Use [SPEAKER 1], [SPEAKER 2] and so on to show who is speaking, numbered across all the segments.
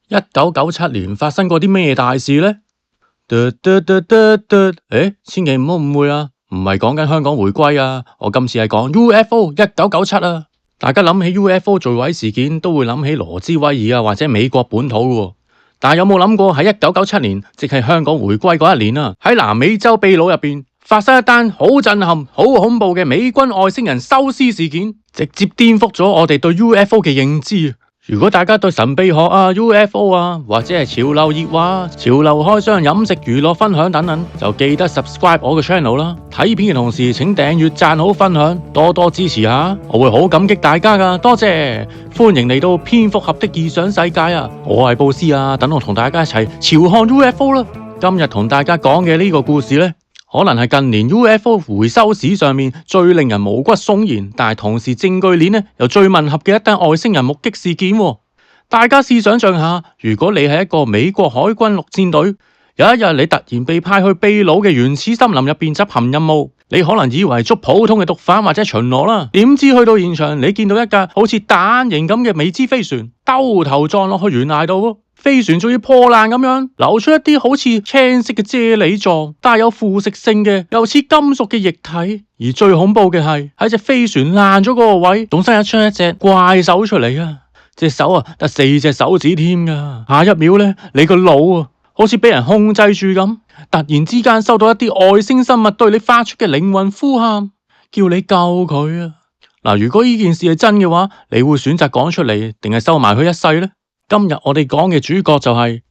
[SPEAKER 1] 1997年發生過啲咩大事呢？千祈唔好誤會啊，唔係講緊香港回歸啊，我今次係講 UFO 1997啊。大家諗起 UFO 墜毀事件都會諗起羅茲威爾啊或者美國本土嘅，但係有冇諗過喺1997年，即係香港回歸嗰一年啊，喺南美洲秘魯入邊發生一單好震撼、好恐怖嘅美軍外星人收屍事件，直接顛覆咗我哋對 UFO 嘅認知。如果大家對神秘學啊、UFO 啊，或者係潮流熱話、潮流開箱、飲食娛樂分享等等，就記得 subscribe 我嘅 channel 啦。睇片嘅同時，請訂閱、讚好、分享，多多支持下，我會好感激大家噶，多謝！歡迎嚟到蝙蝠俠的異想世界啊！我係布斯啊，等我同大家一齊朝看 UFO 啦。今日同大家講嘅呢個故事呢，可能係近年 UFO 回收史上面最令人毛骨悚然，但係同時證據鏈呢又最吻合嘅一單外星人目擊事件。大家試想象下，如果你係一個美國海軍陸戰隊，有一日你突然被派去秘魯嘅原始森林入邊執行任務，你可能以為捉普通嘅毒販或者巡邏啦，點知去到現場，你見到一架好似蛋形咁嘅未知飛船，兜頭撞落去懸崖度。飛船仲要破爛咁樣，流出一啲好似青色嘅啫喱狀、帶有腐蝕性嘅又似金屬嘅液體。而最恐怖嘅係喺隻飛船爛咗嗰個位，仲生出一隻怪手出嚟啊！隻手啊得4隻手指添噶。下一秒呢，你個腦啊好似俾人控制住咁，突然之間收到一啲外星生物對你發出嘅靈魂呼喊，叫你救佢啊！嗱，如果呢件事係真嘅話，你會選擇講出嚟，定係收埋佢一世呢？今日我哋講嘅主角就係，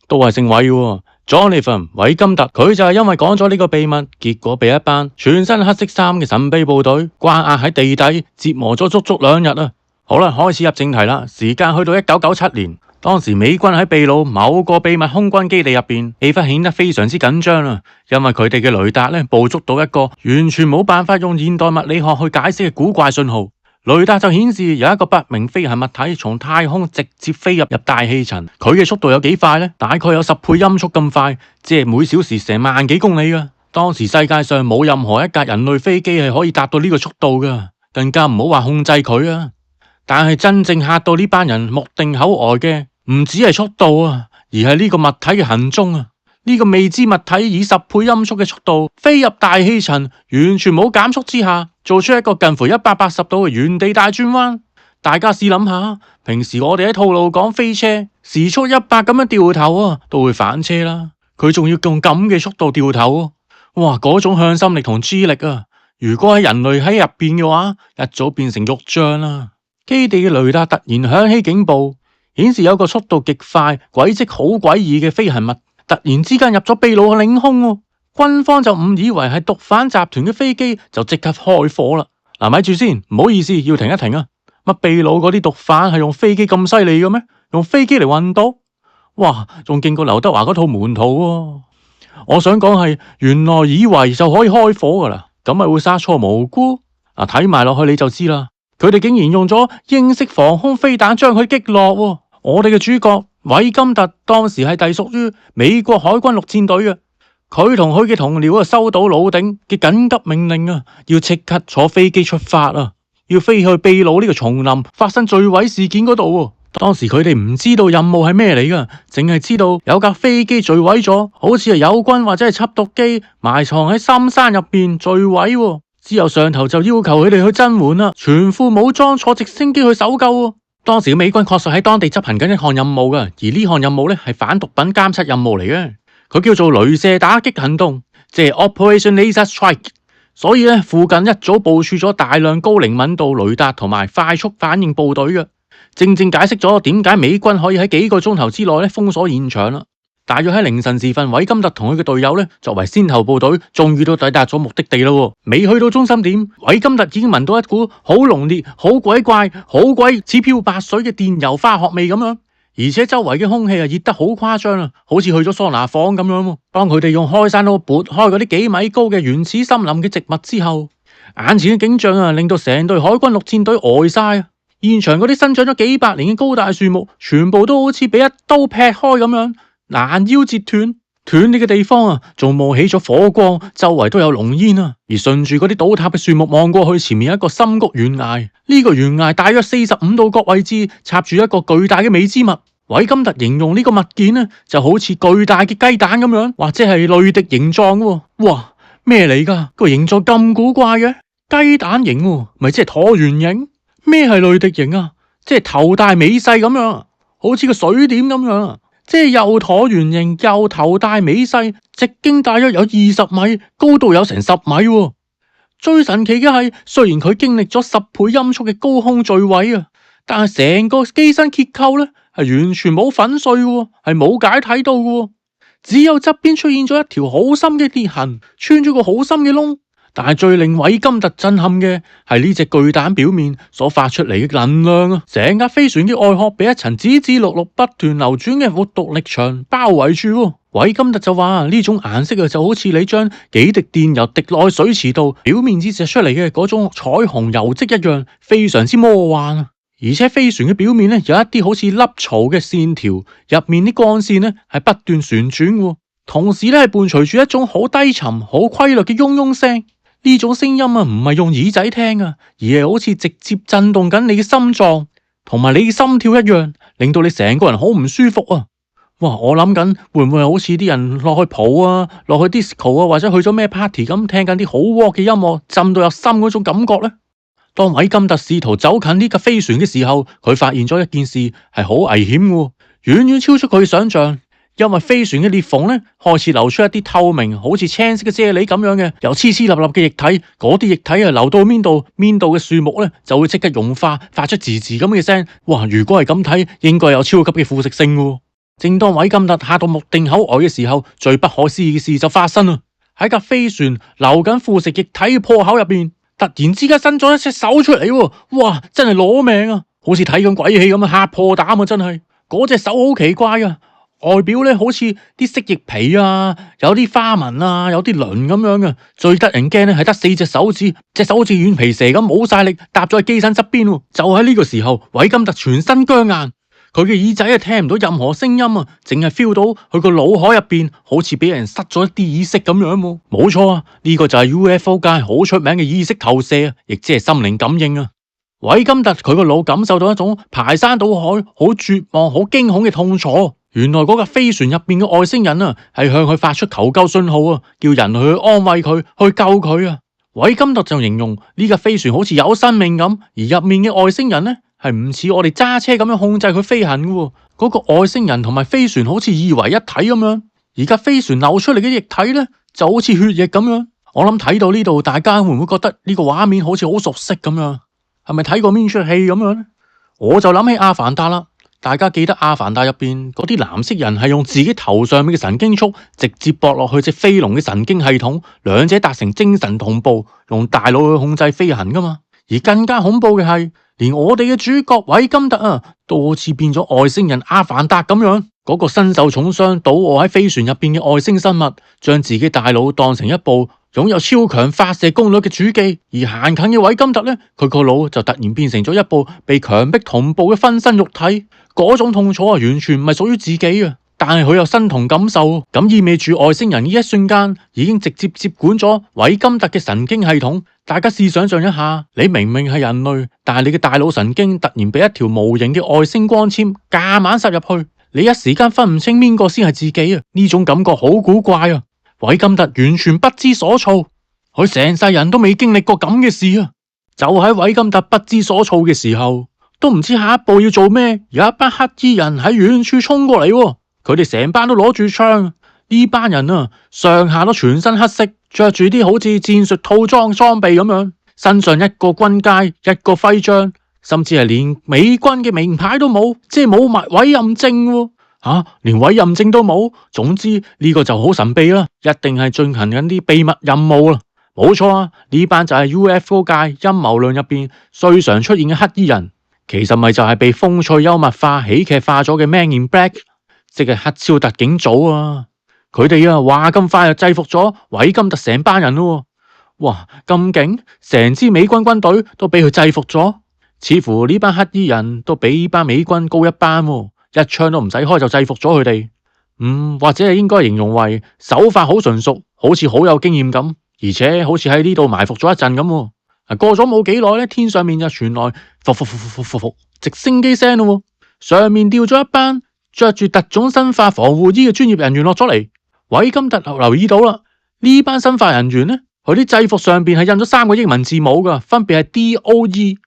[SPEAKER 1] 都係姓韋嘅 Jonathan 韋金特，佢就係因為講咗呢個秘密，結果被一班全身黑色衫嘅神秘部隊關押喺地底折磨咗足足2日啊！好啦，開始入正題啦。時間去到1997年，當時美軍喺秘魯某個秘密空軍基地入邊，氣氛顯得非常之緊張啊，因為佢哋嘅雷達捕捉到一個完全冇辦法用現代物理學去解釋嘅古怪信號。雷達就顯示有一個不明飛行物體從太空直接飛入大氣層，佢嘅速度有幾快呢？大概有10倍音速咁快，即係每小時成萬幾公里噶。當時世界上冇任何一架人類飛機係可以達到呢個速度噶，更加唔好話控制佢啊！但係真正嚇到呢班人目定口呆嘅，唔止係速度啊，而係呢個物體嘅行蹤啊！呢個未知物體以10倍音速嘅速度飛入大氣層，完全冇減速之下，做出一個近乎180度嘅原地大轉彎。大家試諗下，平時我哋喺套路講飛車，時速100咁樣掉頭啊，都會反車啦。佢仲要用咁嘅速度掉頭啊！哇，嗰種向心力同 G 力啊！如果係人類喺入邊嘅話，一早變成肉醬啦。基地嘅雷達突然響起警報，顯示有個速度極快、軌跡好詭異嘅飛行物突然之間入咗秘魯嘅領空，軍方就誤以為係毒販集團嘅飛機，就即刻開火啦。嗱，咪住先，唔好意思，要停一停啊！乜秘魯嗰啲毒販係用飛機咁犀利嘅咩？用飛機嚟運毒？哇，仲勁過劉德華嗰套門徒喎！我想講係，原來以為就可以開火噶啦，咁咪會殺錯無辜。嗱，睇埋落去你就知啦。佢哋竟然用咗英式防空飛彈將佢擊落。我哋嘅主角韋金特當時係隸屬於美國海軍陸戰隊嘅，佢同佢嘅同僚收到老頂嘅緊急命令啊，要即刻坐飛機出發啊，要飛去秘魯呢個叢林發生墜毀事件嗰度。當時佢哋唔知道任務係咩嚟噶，淨係知道有架飛機墜毀咗，好似係友軍或者係緝毒機埋藏喺深山入邊墜毀。之後上頭就要求佢哋去增援啦，全副武裝坐直升機去搜救。當時嘅美軍確實喺當地執行緊一項任務噶，而呢項任務呢係反毒品監測任務嚟嘅，佢叫做鐳射打擊行動，即係 Operation Laser Strike。所以呢，附近一早部署咗大量高靈敏度雷達同埋快速反應部隊嘅，正正解釋咗點解美軍可以喺幾個鐘頭之內封鎖現場啦。大約喺凌晨時分，韋金特同佢嘅隊友作為先頭部隊，終於都抵達咗目的地啦。未去到中心點，韋金特已經聞到一股好濃烈、好鬼怪、好鬼似漂白水嘅電油化學味咁樣，而且周圍嘅空氣熱得好誇張啊，好似去咗桑拿房咁樣。當佢哋用開山刀撥開嗰啲幾米高嘅原始森林嘅植物之後，眼前嘅景象令到成隊海軍陸戰隊呆晒。現場嗰啲生長咗幾百年嘅高大樹木，全部都好似俾一刀劈開咁樣，攔腰截斷，斷裂嘅地方仲冒起咗火光，周圍都有濃煙啊！而順住嗰啲倒塌嘅樹木望過去，前面有一個深谷懸崖，呢個懸崖大約45度角位置插住一個巨大嘅未知物。韋金特形容呢個物件呢，就好似巨大嘅雞蛋咁樣，或者係淚滴形狀喎。哇，咩嚟噶？個形狀咁古怪嘅，雞蛋形喎，咪即係橢圓形？咩係淚滴形啊？即係頭大尾細咁樣，好似個水點咁樣，即係又橢圓形又頭大尾細，直徑大約有20米，高度有成10米喎。最神奇嘅係，雖然佢經歷咗10倍音速嘅高空墜毀啊，但係成個機身結構呢，係完全冇粉碎嘅，係冇解體到嘅，只有側邊出現咗一條好深嘅裂痕，穿咗個好深嘅窿。但係最令韋金特震撼嘅係呢隻巨蛋表面所發出嚟嘅能量啊！成架飛船嘅外殼被一層紫紫綠綠不斷流轉嘅活動力場包圍住。韋金特就話呢種顏色啊，就好似你將幾滴電油滴落去水池度，表面折射出嚟嘅嗰種彩虹油漬一樣，非常之魔幻啊！而且飛船嘅表面呢，有一啲好似凹槽嘅線條，入面啲鋼線呢係不斷旋轉，同時呢係伴隨住一種好低沉、好規律嘅嗡嗡聲。呢種聲音啊，唔係用耳仔聽啊，而係好似直接震動緊你嘅心臟，同埋你嘅心跳一樣，令到你成個人好唔舒服啊！哇，我諗緊會唔會好似啲人落去蒲啊，落去 disco 啊，或者去咗咩 party 咁，聽緊啲好 rock 嘅音樂，震到入心嗰種感覺呢？當韋金特試圖走近呢架飛船嘅時候，佢發現咗一件事係好危險嘅，遠遠超出佢嘅想象。因為飛船嘅裂縫呢，開始流出一啲透明，好似青色嘅啫喱咁樣嘅，又黐黐立立嘅液體。嗰啲液體啊，流到邊度嘅樹木呢，就會即刻融化，發出吱吱咁嘅聲。哇！如果係咁睇，應該有超級嘅腐蝕性喎。正當韋金特嚇到目定口呆嘅時候，最不可思議嘅事就發生啦！喺架飛船流緊腐蝕液體嘅破口入邊，突然之間伸咗一隻手出嚟喎！哇！真係攞命啊！好似睇緊鬼戲咁啊，嚇破膽啊！真係嗰隻手好奇怪啊！外表咧好似啲蜥蜴皮啊，有啲花紋啊，有啲鱗咁樣嘅。最得人驚咧係得4隻手指，隻手好似軟皮蛇咁冇晒力，搭咗喺機身側邊。就喺呢個時候，韋金特全身僵硬，佢嘅耳仔啊聽唔到任何聲音啊，淨係 feel 到佢個腦海入邊好似俾人塞咗一啲意識咁樣。冇錯啊，呢個就係 UFO 界好出名嘅意識投射啊，亦即係心靈感應啊。韋金特佢個腦感受到一種排山倒海、好絕望、好驚恐嘅痛楚。原來嗰架飛船入邊嘅外星人啊，係向佢發出求救信號啊，叫人去安慰佢，去救佢啊。韋金特就形容呢架飛船好似有生命咁，而入面嘅外星人呢，係唔似我哋揸車咁樣控制佢飛行嘅。嗰個外星人同埋飛船好似二為一體咁樣，而架飛船流出嚟嘅液體呢，就好似血液咁樣。我諗睇到呢度，大家會唔會覺得呢個畫面好似好熟悉咁樣？係咪睇過邊出戲咁樣呢？我就諗起阿凡達啦。大家記得阿凡達入邊嗰啲藍色人係用自己頭上面嘅神經束直接駁落去隻飛龍嘅神經系統，兩者達成精神同步，用大腦去控制飛行噶嘛。而更加恐怖嘅係，連我哋嘅主角韋金特啊，都好似變咗外星人阿凡達咁樣。嗰個身受重傷倒臥喺飛船入邊嘅外星生物，將自己大腦當成一部擁有超強發射功率嘅主機，而行近嘅韋金特呢，佢個腦就突然變成咗一部被強迫同步嘅分身肉體。嗰種痛楚啊，完全唔係屬於自己啊，但係佢有身同感受，咁意味住外星人呢一瞬間已經直接接管咗韋金特嘅神經系統。大家試想象一下，你明明係人類，但係你嘅大腦神經突然被一條無形嘅外星光纖夾硬塞入去，你一時間分唔清邊個先係自己啊！呢種感覺好古怪啊！韋金特完全不知所措，佢成世人都未經歷過咁嘅事啊！就喺韋金特不知所措嘅時候，都唔知下一步要做咩，有一班黑衣人喺遠處衝過嚟，佢哋成班都攞住槍。呢班人啊，上下都全身黑色，着住啲好似戰術套裝裝備咁樣，身上一個軍階，一個徽章，甚至係連美軍嘅名牌都冇，即係冇埋委任證。連委任證都冇。總之呢個就好神秘啦，一定係進行緊啲秘密任務啦。冇錯啊，呢班就係 UFO 界陰謀論入邊最常出現嘅黑衣人。其實咪就係被風趣幽默化、喜劇化咗嘅 Man in Black， 即係黑超特警組啊！佢哋啊話咁快就制服咗韋金特成班人咯！哇，咁勁，成支美軍軍隊都俾佢制服咗，似乎呢班黑衣人都比呢班美軍高一班，一槍都唔使開就制服咗佢哋。或者係應該形容為手法好純熟，好似好有經驗咁，而且好似喺呢度埋伏咗一陣咁。過咗冇幾耐咧，天上面就傳來直升機聲咯，上面掉咗一班着住特種生化防護衣嘅專業人員落咗嚟。韋金特留意到啦，呢班生化人員呢，佢啲制服上邊係印咗3個英文字母噶，分別係 DOE，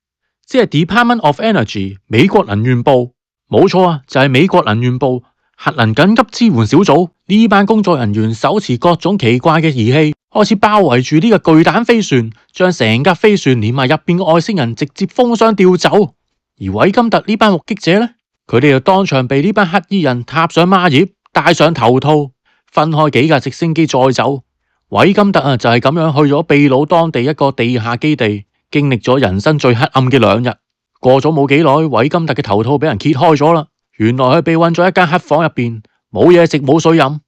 [SPEAKER 1] 即係 Department of Energy 美國能源部。冇錯啊，就係美國能源部核能緊急支援小組。呢班工作人員手持各種奇怪嘅儀器，開始包圍住呢個巨彈飛船，將成架飛船連埋入邊嘅外星人直接封箱吊走。而韋金特呢班目擊者呢，佢哋就當場被呢班黑衣人踏上孖葉，戴上頭套，分開幾架直升機載走。韋金特就係咁樣去咗秘魯當地一個地下基地，經歷咗人生最黑暗嘅2日。過咗冇幾耐，韋金特嘅頭套俾人揭開咗啦。原來佢被困咗一間黑房入邊，冇嘢食冇水飲。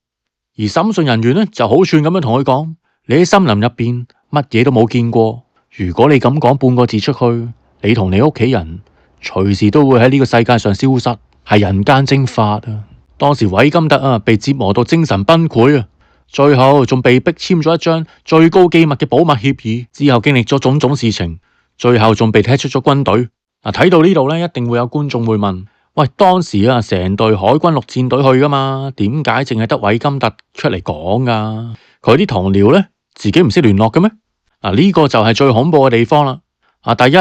[SPEAKER 1] 而審訊人員呢就好串咁樣同佢講：你喺森林入邊乜嘢都冇見過，如果你咁講半個字出去，你同你屋企人隨時都會喺呢個世界上消失，係人間蒸發啊！當時韋金特被折磨到精神崩潰啊，最後仲被逼簽咗一張最高機密嘅保密協議。之後經歷咗種種事情，最後仲被踢出咗軍隊。睇到呢度呢，一定會有觀眾會問：喂，當時成隊海軍陸戰隊去噶嘛？點解淨係得韋金特出嚟講噶？佢啲同僚呢，自己唔識聯絡嘅咩？呢個就係最恐怖嘅地方啦。第一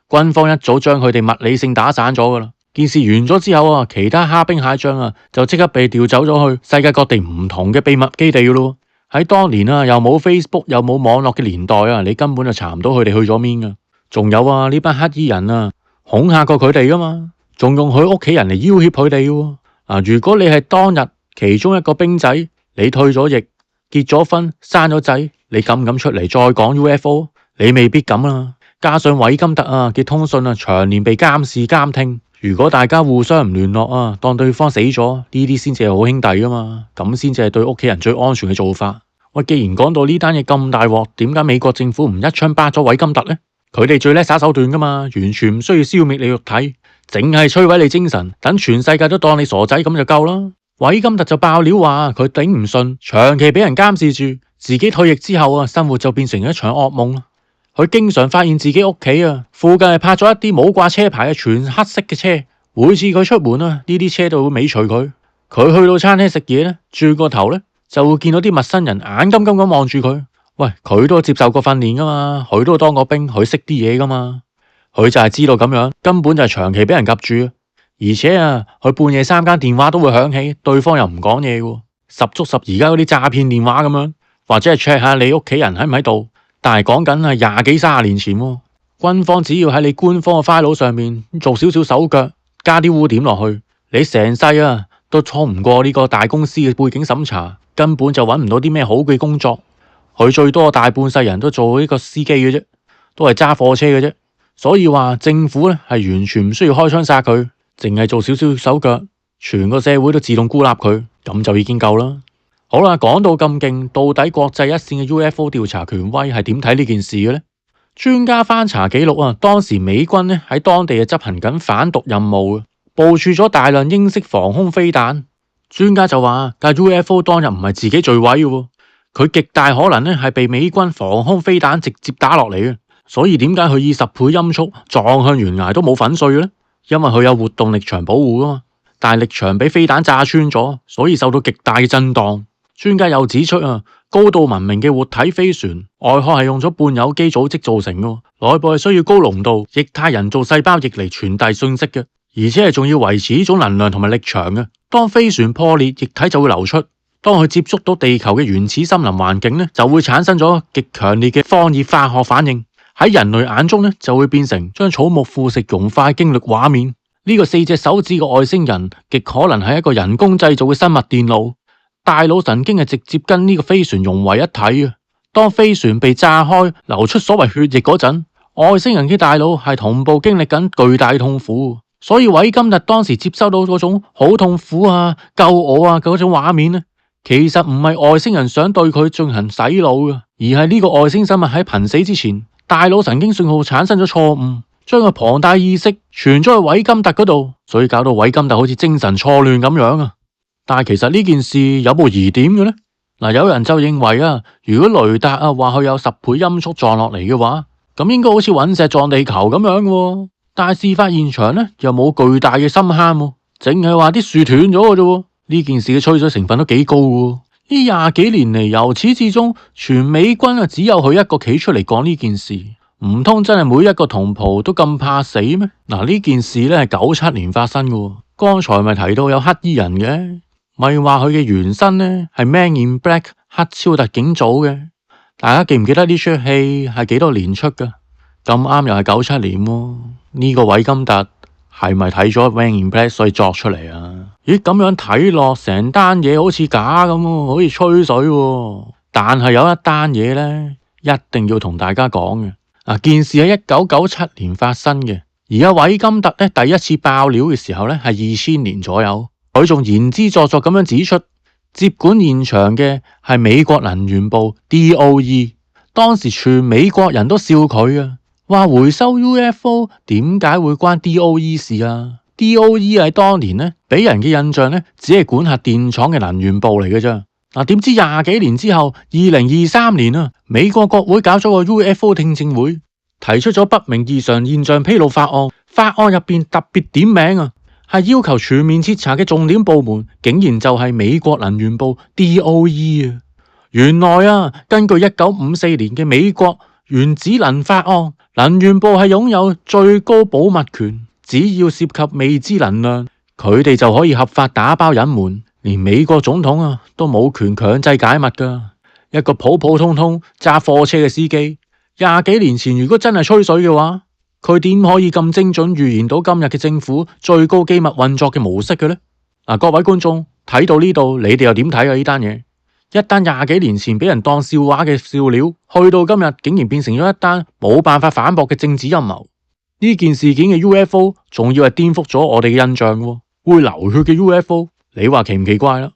[SPEAKER 1] 軍方一早將佢哋物理性打散咗噶啦。件事完咗之後其他蝦兵蟹將就即刻被調走咗去世界各地唔同嘅秘密基地噶咯。喺當年又冇 Facebook 又冇網絡嘅年代你根本就查唔到佢哋去咗邊噶。仲有呢班黑衣人恐嚇過佢哋噶嘛，仲用佢屋企人嚟要挾佢哋喎。如果你係當日其中一個兵仔，你退咗役、結咗婚、生咗仔，你敢唔敢出嚟再講 UFO？ 你未必敢啦。加上韋金特嘅通訊長年被監視監聽，如果大家互相唔聯絡當對方死咗，呢啲先至係好兄弟噶嘛，咁先至係對屋企人最安全嘅做法。喂，既然講到呢單嘢咁大鑊，點解美國政府唔一槍巴咗韋金特呢？佢哋最叻耍手段噶嘛，完全唔需要消滅你肉體，淨係摧毀你精神，等全世界都當你傻仔咁就夠啦。韋金特就爆料話佢頂唔順，長期俾人監視住，自己退役之後生活就變成一場噩夢。佢經常發現自己屋企附近係泊咗一啲冇掛車牌嘅全黑色嘅車，每次佢出門呢啲車都會尾隨佢。佢去到餐廳食嘢呢，轉個頭呢就會見到啲陌生人眼金金咁望住佢。喂，佢都接受過訓練噶嘛，佢都當過兵，佢識啲嘢噶嘛，佢就係知道咁樣根本就係長期俾人夾住，而且佢半夜3間電話都會響起，對方又唔講嘢喎，十足十而家嗰啲詐騙電話咁樣，或者係 check 下你屋企人喺唔喺度，但係講緊係20幾30年前喎。軍方只要喺你官方嘅 file 上面做少少手腳，加啲污點落去，你成世都衝唔過呢個大公司嘅背景審查，根本就揾唔到啲咩好嘅工作。佢最多大半世人都做呢個司機嘅啫，都係揸貨車嘅啫。所以話政府呢係完全唔需要開槍殺佢，淨係做少少手腳，全個社會都自動孤立佢，咁就已經夠啦。好啦，講到咁勁，到底國際一線嘅 UFO 調查權威係點睇呢件事嘅呢？專家翻查記錄當時美軍呢喺當地執行緊反毒任務，部署咗大量英式防空飛彈。專家就話，但 UFO 當日唔係自己墜毀嘅，佢極大可能係被美軍防空飛彈直接打落嚟嘅。所以點解佢以10倍音速撞向懸崖都冇粉碎嘅呢？因為佢有活動力場保護噶嘛，但係力場俾飛彈炸穿咗，所以受到極大嘅震盪。專家又指出高度文明嘅活體飛船外殼係用咗半有機組織造成嘅，內部係需要高濃度液態人造細胞液嚟傳遞信息嘅，而且係仲要維持呢種能量同埋力場嘅。當飛船破裂，液體就會流出。當佢接觸到地球嘅原始森林環境呢，就會產生咗極強烈嘅放熱化學反應。喺人類眼中呢，就會變成將草木腐蝕融化經歷畫面。呢個4隻手指嘅外星人極可能係一個人工製造嘅生物電腦，大腦神經係直接跟呢個飛船融為一體。當飛船被炸開，流出所謂血液嗰陣，外星人嘅大腦係同步經歷緊巨大痛苦。所以韋金特當時接收到嗰種好痛苦救我嗰種畫面呢，其實唔係外星人想對佢進行洗腦嘅，而係呢個外星生物喺瀕死之前，大腦神經信號產生咗錯誤，將個龐大意識傳咗去韋金特嗰度，所以搞到韋金特好似精神錯亂咁樣。但係其實呢件事有冇疑點嘅呢？有人就認為如果雷達話佢有10倍音速撞落嚟嘅話，咁應該好似隕石撞地球咁樣嘅。但係事發現場呢又冇巨大嘅深坑，淨係話啲樹斷咗嘅啫。呢件事嘅吹水成分都幾高嘅。呢20幾年嚟，由始至終，全美軍只有佢一個企出嚟講呢件事。唔通真係每一個同袍都咁怕死咩？嗱，呢件事咧係97年發生嘅。剛才咪提到有黑衣人嘅，咪話佢嘅原身咧係 Man in Black 黑超特警組嘅。大家記唔記得呢出戲係幾多年出噶？咁啱又係97年喎。呢個韋金特係咪睇咗 Man in Black 所以作出嚟啊？咦，咁樣睇落成單嘢好似假咁，好似吹水喎。但係有一單嘢咧，一定要同大家講嘅。件事喺1997年發生嘅，而家韋金特咧第一次爆料嘅時候咧係2000年左右，佢仲言之鑿鑿咁樣指出，接管現場嘅係美國能源部 DOE， 當時全美國人都笑佢啊，話回收 UFO 點解會關 DOE 事啊？ DOE 係當年咧俾人嘅印象咧只係管轄電廠嘅能源部嚟嘅啫。點知20幾年之後，2023年啊，美國國會搞咗個 UFO 聽證會，提出咗不明異常現象披露法案。法案入邊特別點名啊，係要求全面徹查嘅重點部門，竟然就係美國能源部 DOE 啊！原來啊，根據1954年嘅美國原子能法案，能源部係擁有最高保密權，只要涉及未知能量，佢哋就可以合法打包隱瞞。連美國總統啊都冇權強制解密噶。一個普普通通揸貨車嘅司機，20幾年前如果真係吹水嘅話，佢點可以咁精準預言到今日嘅政府最高機密運作嘅模式嘅呢？各位觀眾睇到呢度，你哋又點睇啊？呢單嘢，一單20幾年前俾人當笑話嘅笑料，去到今日竟然變成咗一單冇辦法反駁嘅政治陰謀。呢件事件嘅 UFO 仲要係顛覆咗我哋嘅印象，會流血嘅 UFO。你話奇唔奇怪啦？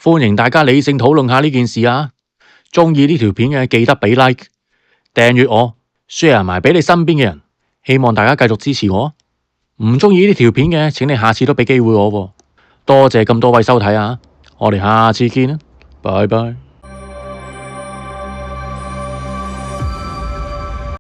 [SPEAKER 1] 歡迎大家理性討論下呢件事啊！中意呢條片嘅記得俾 like、訂閱我、share 埋俾你身邊嘅人，希望大家繼續支持我。唔中意呢條片嘅，請你下次都俾機會我。多謝咁多位收睇啊！我哋下次見啦，拜拜。